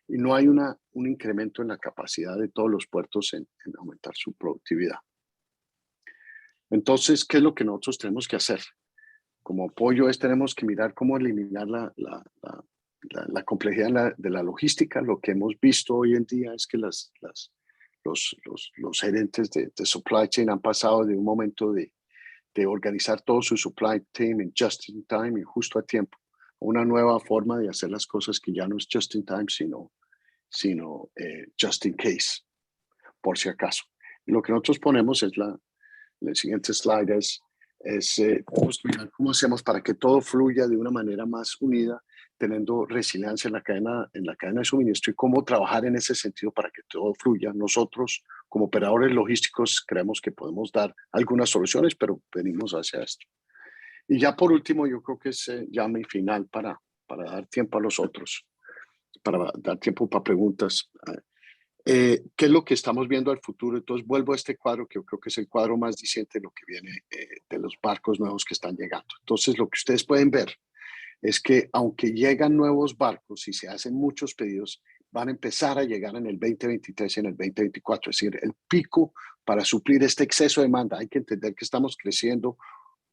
y no hay un incremento en la capacidad de todos los puertos en aumentar su productividad. Entonces, ¿qué es lo que nosotros tenemos que hacer? Como apoyo tenemos que mirar cómo eliminar la complejidad de la logística. Lo que hemos visto hoy en día es que los gerentes de supply chain han pasado de un momento de organizar todo su supply chain en just in time y justo a tiempo, a una nueva forma de hacer las cosas que ya no es just in time, sino just in case, por si acaso. Y lo que nosotros ponemos es el siguiente slide mirar cómo hacemos para que todo fluya de una manera más unida, teniendo resiliencia en la cadena de suministro y cómo trabajar en ese sentido para que todo fluya. Nosotros, como operadores logísticos, creemos que podemos dar algunas soluciones, pero venimos hacia esto. Y ya por último, yo creo que es ya mi final para dar tiempo a los otros, para dar tiempo para preguntas. ¿Qué es lo que estamos viendo al futuro? Entonces vuelvo a este cuadro que yo creo que es el cuadro más diciente de lo que viene de los barcos nuevos que están llegando. Entonces lo que ustedes pueden ver es que aunque llegan nuevos barcos y se hacen muchos pedidos, van a empezar a llegar en el 2023 y en el 2024. Es decir, el pico para suplir este exceso de demanda. Hay que entender que estamos creciendo.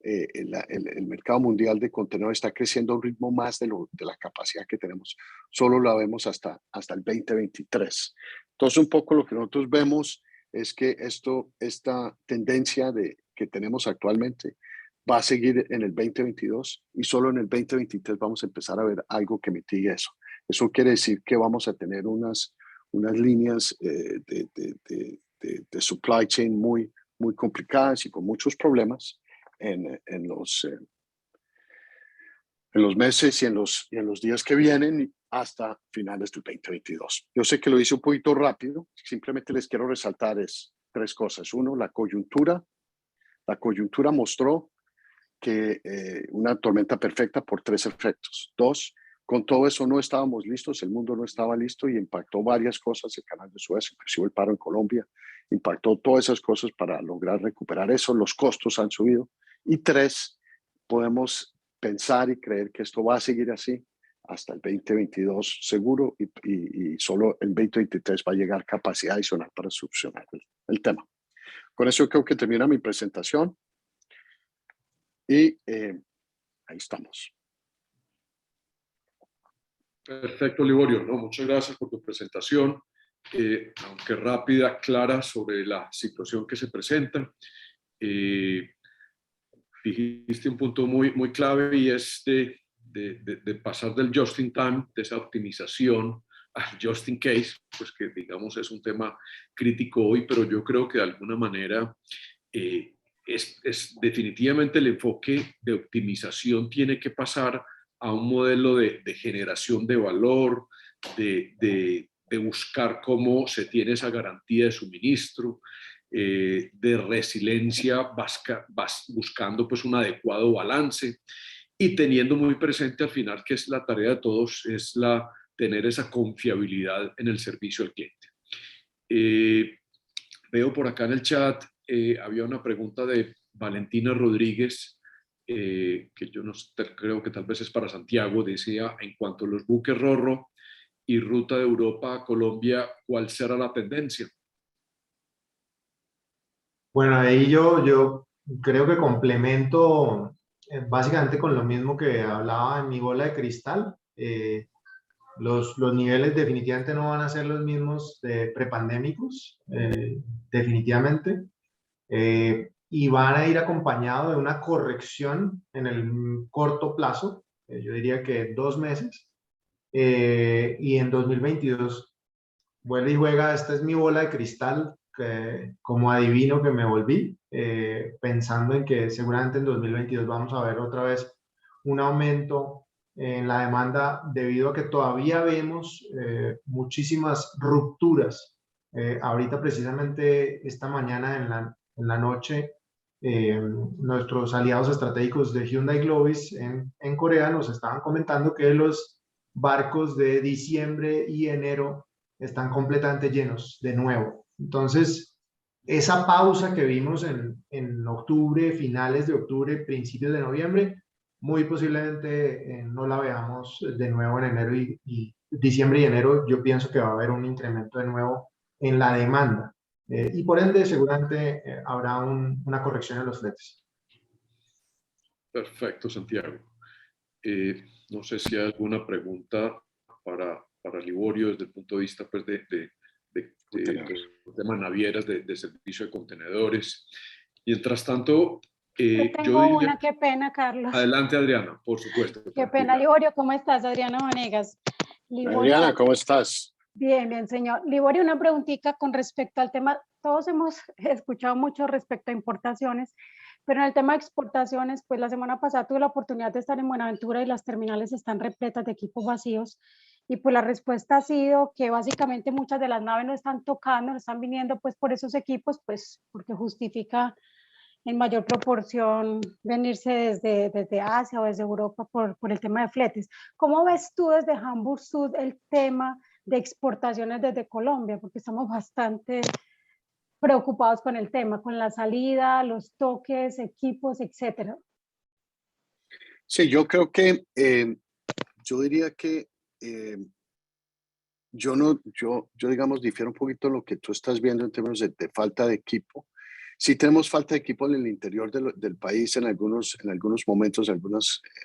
El mercado mundial de contenedores está creciendo a un ritmo más de la capacidad que tenemos. Solo la vemos hasta el 2023. Entonces, un poco lo que nosotros vemos es que esta tendencia que tenemos actualmente va a seguir en el 2022 y solo en el 2023 vamos a empezar a ver algo que mitigue eso. Eso quiere decir que vamos a tener unas líneas de supply chain muy, muy complicadas y con muchos problemas en los meses y en los días que vienen hasta finales del 2022. Yo sé que lo hice un poquito rápido, simplemente les quiero resaltar tres cosas. Uno, la coyuntura. La coyuntura mostró que una tormenta perfecta por tres efectos. Dos, con todo eso no estábamos listos, el mundo no estaba listo y impactó varias cosas, el canal de Suez, inclusive el paro en Colombia, impactó todas esas cosas para lograr recuperar eso, los costos han subido. Y tres, podemos pensar y creer que esto va a seguir así hasta el 2022 seguro y solo el 2023 va a llegar capacidad adicional para solucionar el tema. Con eso creo que termina mi presentación y ahí estamos. Perfecto, Liborio. No, muchas gracias por tu presentación, aunque rápida, clara sobre la situación que se presenta. Dijiste un punto muy, muy clave y es de pasar del just in time, de esa optimización, al just in case, pues que digamos es un tema crítico hoy, pero yo creo que de alguna manera es definitivamente el enfoque de optimización tiene que pasar a un modelo de generación de valor, de buscar cómo se tiene esa garantía de suministro, de resiliencia, buscando pues un adecuado balance y teniendo muy presente al final que es la tarea de todos, es tener esa confiabilidad en el servicio al cliente. Veo por acá en el chat, había una pregunta de Valentina Rodríguez, que yo no creo que tal vez es para Santiago, decía, en cuanto a los buques Ro-Ro y ruta de Europa a Colombia, ¿cuál será la tendencia? Bueno, ahí yo creo que complemento básicamente con lo mismo que hablaba en mi bola de cristal. Los niveles definitivamente no van a ser los mismos de prepandémicos, definitivamente. Y van a ir acompañados de una corrección en el corto plazo, yo diría que 2 meses, y en 2022 vuelve y juega, esta es mi bola de cristal, que, como adivino que me volví, pensando en que seguramente en 2022 vamos a ver otra vez un aumento en la demanda debido a que todavía vemos muchísimas rupturas. Ahorita precisamente esta mañana en la noche, nuestros aliados estratégicos de Hyundai Glovis en Corea nos estaban comentando que los barcos de diciembre y enero están completamente llenos de nuevo. Entonces, esa pausa que vimos en octubre, finales de octubre, principios de noviembre, muy posiblemente no la veamos de nuevo en enero y diciembre y enero. Yo pienso que va a haber un incremento de nuevo en la demanda y por ende seguramente habrá una corrección en los fletes. Perfecto, Santiago. No sé si hay alguna pregunta para Liborio desde el punto de vista pues, de tema navieras, de servicio de contenedores. Mientras tanto, Yo yo tengo diría... una, qué pena, Carlos. Adelante, Adriana, por supuesto. Qué pena, Liborio, ¿cómo estás? Adriana Vanegas. Liborio, Adriana, ¿cómo estás? bien, bien, señor. Liborio, una preguntita con respecto al tema. Todos hemos escuchado mucho respecto a importaciones, pero en el tema de exportaciones, pues la semana pasada tuve la oportunidad de estar en Buenaventura y las terminales están repletas de equipos vacíos. Y pues la respuesta ha sido que básicamente muchas de las naves no están tocando, no están viniendo pues por esos equipos, pues porque justifica en mayor proporción venirse desde Asia o desde Europa por el tema de fletes. ¿Cómo ves tú desde Hamburg Sud el tema de exportaciones desde Colombia? Porque estamos bastante preocupados con el tema, con la salida, los toques, equipos, etcétera. Sí, yo creo que, yo diría que yo digamos, difiero un poquito en lo que tú estás viendo en términos de falta de equipo. Sí tenemos falta de equipo en el interior del país en algunos momentos, en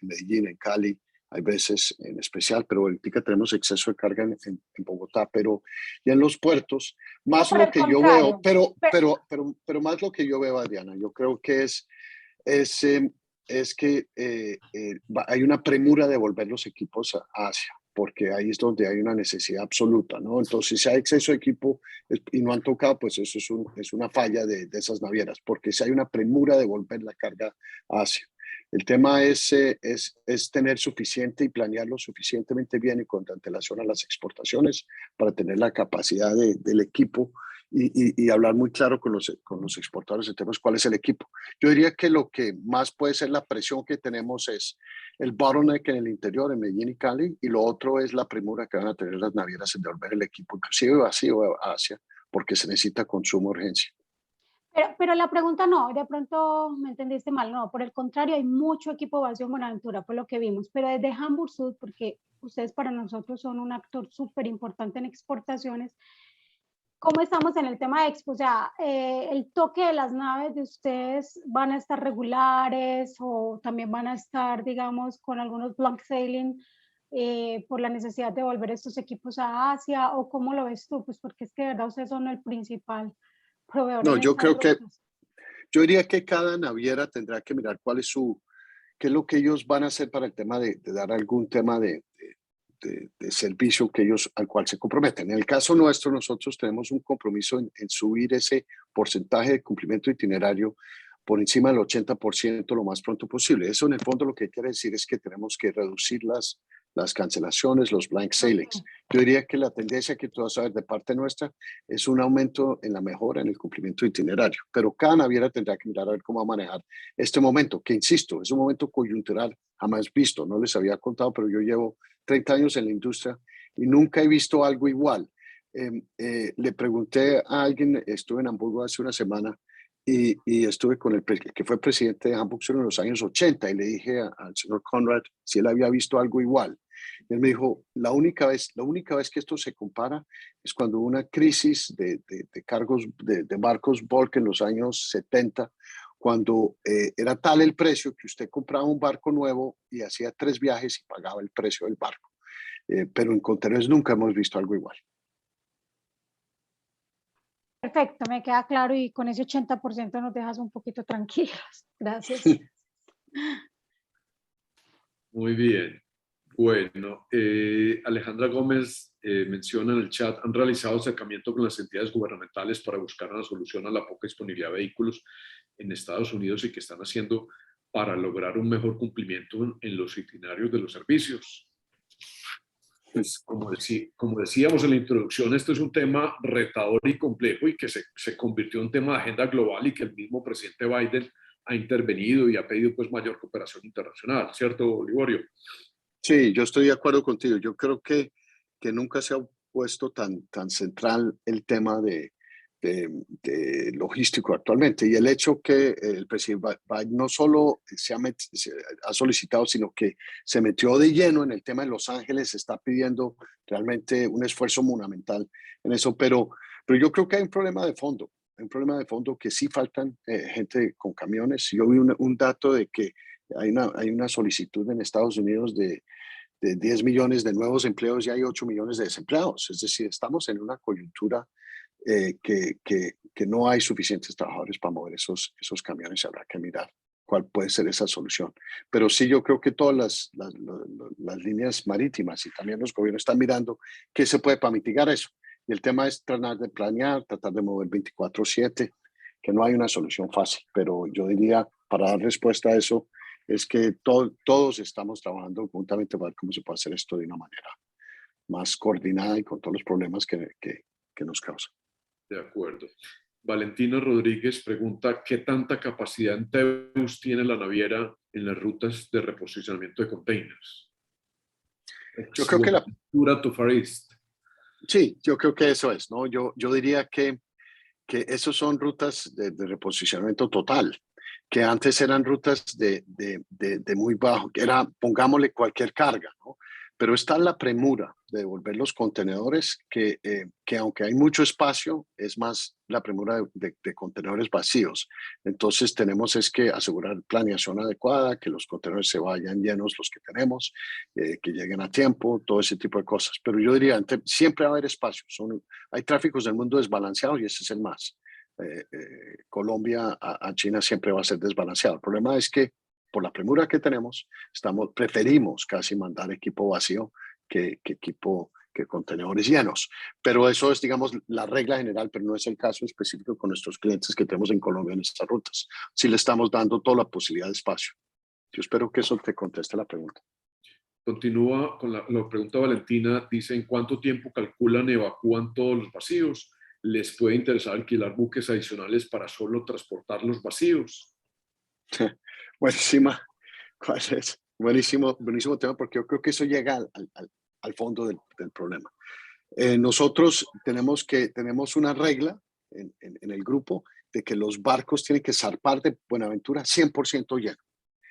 Medellín, en Cali, hay veces en especial, pero ahorita tenemos exceso de carga en Bogotá, pero ya en los puertos, más Por lo el que yo veo, contrario, pero más lo que yo veo, Adriana, yo creo que es, que hay una premura de volver los equipos a Asia, porque ahí es donde hay una necesidad absoluta, ¿no? Entonces, si hay exceso de equipo y no han tocado, pues eso es una falla de esas navieras, porque si hay una premura de volver la carga a Asia. El tema es tener suficiente y planearlo suficientemente bien y con antelación a las exportaciones para tener la capacidad del equipo y hablar muy claro con los exportadores en temas cuál es el equipo. Yo diría que lo que más puede ser la presión que tenemos es el bottleneck en el interior, en Medellín y Cali, y lo otro es la premura que van a tener las navieras en devolver el equipo, inclusive vacío a Asia, porque se necesita consumo urgencia. pero la pregunta no, de pronto me entendiste mal, no, por el contrario, hay mucho equipo vacío en Buenaventura, por lo que vimos, pero desde Hamburg Sud, porque ustedes para nosotros son un actor súper importante en exportaciones, ¿cómo estamos en el tema de Expo? O sea, el toque de las naves de ustedes van a estar regulares o también van a estar, digamos, con algunos blank sailing por la necesidad de volver estos equipos a Asia, o cómo lo ves tú? Pues porque es que de verdad ustedes son el principal proveedor No, en yo estas creo que, rutas. yo diría que cada naviera tendrá que mirar qué es lo que ellos van a hacer para el tema de dar algún tema de servicio al cual se comprometen. En el caso nuestro, nosotros tenemos un compromiso en subir ese porcentaje de cumplimiento itinerario por encima del 80% lo más pronto posible. Eso en el fondo lo que quiere decir es que tenemos que reducir las cancelaciones, los blank sailings. Yo diría que la tendencia que tú vas a ver de parte nuestra es un aumento en la mejora en el cumplimiento itinerario, pero cada naviera tendrá que mirar a ver cómo va a manejar este momento, que insisto, es un momento coyuntural jamás visto, no les había contado, pero yo llevo 30 años en la industria y nunca he visto algo igual. Le pregunté a alguien, estuve en Hamburgo hace una semana y estuve con el que fue presidente de Hamburg en los años 80 y le dije al señor Conrad si él había visto algo igual. Y él me dijo, la única vez que esto se compara es cuando hubo una crisis de barcos bulk en los años 70, cuando era tal el precio que usted compraba un barco nuevo y hacía 3 viajes y pagaba el precio del barco. Pero en contenedores nunca hemos visto algo igual. Perfecto, me queda claro y con ese 80% nos dejas un poquito tranquilos. Gracias. Muy bien. Bueno, Alejandra Gómez menciona en el chat, han realizado acercamiento con las entidades gubernamentales para buscar una solución a la poca disponibilidad de vehículos en Estados Unidos y que están haciendo para lograr un mejor cumplimiento en los itinerarios de los servicios. Pues, como decíamos en la introducción, esto es un tema retador y complejo y que se convirtió en tema de agenda global y que el mismo presidente Biden ha intervenido y ha pedido pues mayor cooperación internacional, ¿cierto, Liborio? Sí, yo estoy de acuerdo contigo. Yo creo que nunca se ha puesto tan central el tema de logístico actualmente. Y el hecho que el presidente Biden no solo se ha solicitado, sino que se metió de lleno en el tema de Los Ángeles, está pidiendo realmente un esfuerzo fundamental en eso. Pero yo creo que hay un problema de fondo. Hay un problema de fondo que sí faltan gente con camiones. Yo vi un dato de que hay una solicitud en Estados Unidos de 10 millones de nuevos empleos y hay 8 millones de desempleados. Es decir, estamos en una coyuntura que no hay suficientes trabajadores para mover esos camiones. Habrá que mirar cuál puede ser esa solución. Pero sí, yo creo que todas las líneas marítimas y también los gobiernos están mirando qué se puede para mitigar eso. Y el tema es tratar de planear, tratar de mover 24/7, que no hay una solución fácil. Pero yo diría, para dar respuesta a eso, es que todos estamos trabajando conjuntamente para ver cómo se puede hacer esto de una manera más coordinada y con todos los problemas que nos causa. De acuerdo. Valentina Rodríguez pregunta, ¿qué tanta capacidad en Teus tiene la naviera en las rutas de reposicionamiento de containers? Yo creo que to Far East. Sí, yo creo que eso es, ¿no? Yo diría que esos son rutas de reposicionamiento total, que antes eran rutas de muy bajo, que era, pongámosle cualquier carga, ¿no? Pero está la premura de devolver los contenedores, que aunque hay mucho espacio, es más la premura de contenedores vacíos. Entonces tenemos es que asegurar planeación adecuada, que los contenedores se vayan llenos los que tenemos, que lleguen a tiempo, todo ese tipo de cosas. Pero yo diría, siempre va a haber espacio. Hay tráficos del mundo desbalanceados y ese es el más. Colombia a China siempre va a ser desbalanceado. El problema es que por la premura que tenemos, preferimos casi mandar equipo vacío que contenedores llenos. Pero eso es, digamos, la regla general, pero no es el caso específico con nuestros clientes que tenemos en Colombia en estas rutas. Sí le estamos dando toda la posibilidad de espacio. Yo espero que eso te conteste la pregunta. Continúa con la pregunta Valentina. Dice, ¿en cuánto tiempo calculan evacúan todos los vacíos? ¿Les puede interesar alquilar buques adicionales para solo transportar los vacíos? Buenísima. Buenísimo tema, porque yo creo que eso llega al fondo del problema. Nosotros tenemos una regla en el grupo de que los barcos tienen que zarpar de Buenaventura 100% lleno.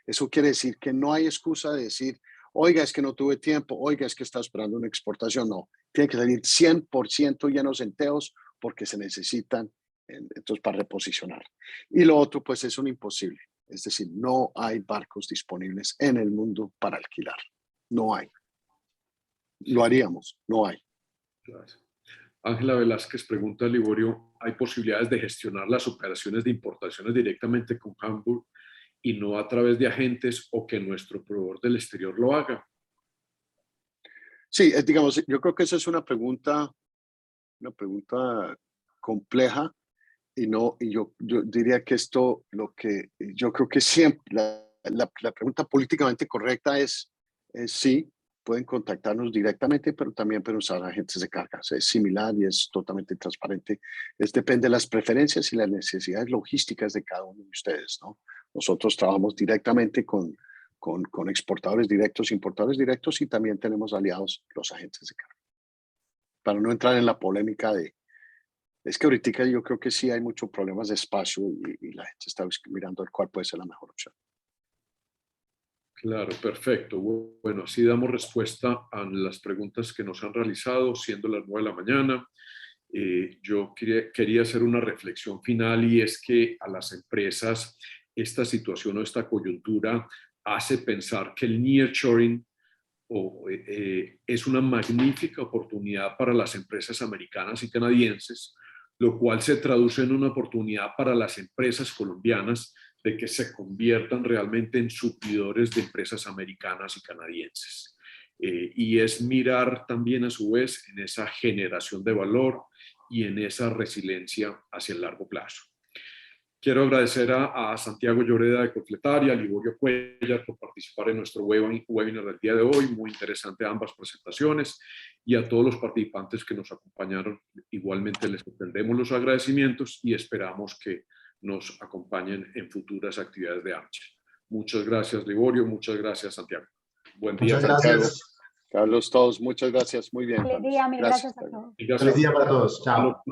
Eso quiere decir que no hay excusa de decir, oiga, es que no tuve tiempo, oiga, es que estaba esperando una exportación. No, tienen que salir 100% llenos en Teos porque se necesitan entonces para reposicionar. Y lo otro, pues es un imposible. Es decir, no hay barcos disponibles en el mundo para alquilar. No hay. Lo haríamos, no hay. Ángela Velázquez pregunta a Liborio, ¿hay posibilidades de gestionar las operaciones de importaciones directamente con Hamburg y no a través de agentes o que nuestro proveedor del exterior lo haga? Sí, digamos, yo creo que esa es una pregunta compleja y yo diría que yo creo que siempre la pregunta políticamente correcta es sí, pueden contactarnos directamente, pero también pueden usar agentes de carga. O sea, es similar y es totalmente transparente. Depende de las preferencias y las necesidades logísticas de cada uno de ustedes, ¿no? Nosotros trabajamos directamente con exportadores directos, importadores directos y también tenemos aliados los agentes de carga. Para no entrar en la polémica es que ahorita yo creo que sí hay muchos problemas de espacio y la gente está mirando cuál puede ser la mejor opción. Claro, perfecto. Bueno, así damos respuesta a las preguntas que nos han realizado, siendo las 9 de la mañana. Yo quería hacer una reflexión final y es que a las empresas esta situación o esta coyuntura hace pensar que el nearshoring es una magnífica oportunidad para las empresas americanas y canadienses, lo cual se traduce en una oportunidad para las empresas colombianas de que se conviertan realmente en suplidores de empresas americanas y canadienses. y es mirar también a su vez en esa generación de valor y en esa resiliencia hacia el largo plazo. Quiero agradecer a Santiago Lloreda de Confletaria, a Liborio Cuellar por participar en nuestro webinar del día de hoy. Muy interesante ambas presentaciones, y a todos los participantes que nos acompañaron. Igualmente les extendemos los agradecimientos y esperamos que nos acompañen en futuras actividades de ARCHE. Muchas gracias, Liborio. Muchas gracias, Santiago. Buen día. Muchas gracias. Carlos, todos, muchas gracias. Muy bien. Feliz Carlos. día, mil gracias a todos. Y gracias. Feliz día para todos. Chao.